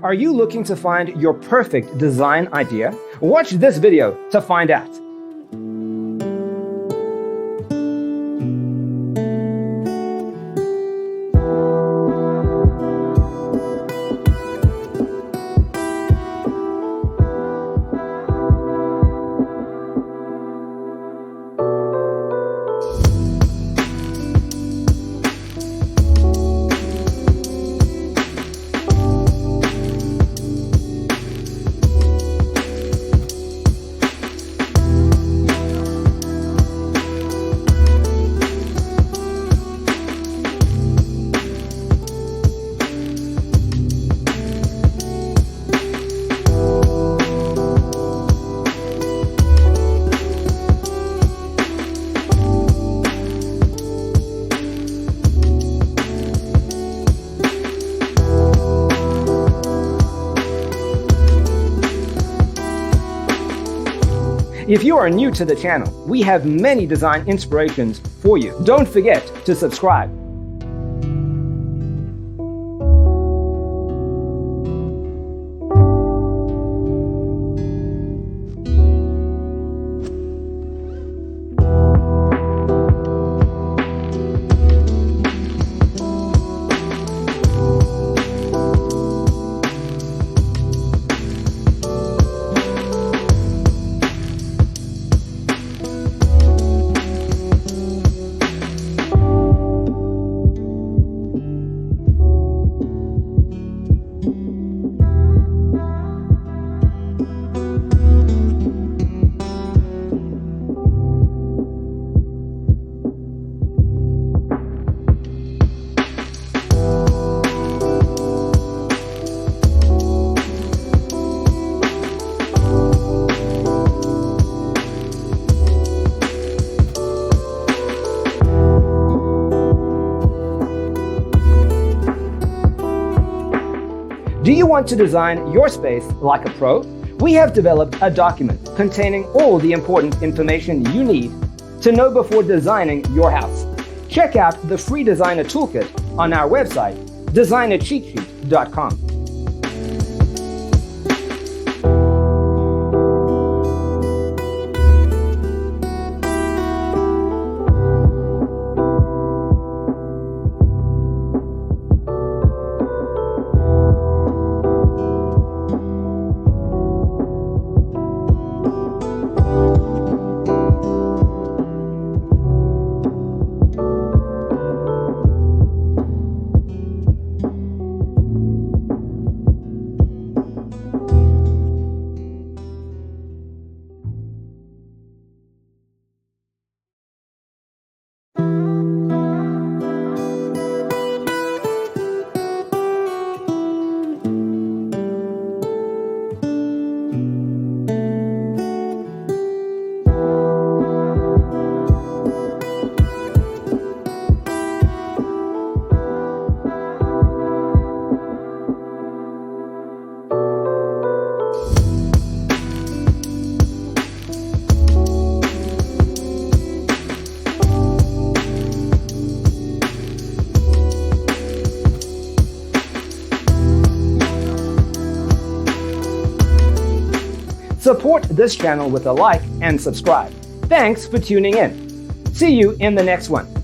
Are you looking to find your perfect design idea? Watch this video to find out. If you are new to the channel, we have many design inspirations for you. Don't forget to subscribe. Do you want to design your space like a pro? We have developed a document containing all the important information you need to know before designing your house. Check out the free designer toolkit on our website, designercheatsheet.com. Support this channel with a like and subscribe. Thanks for tuning in. See you in the next one.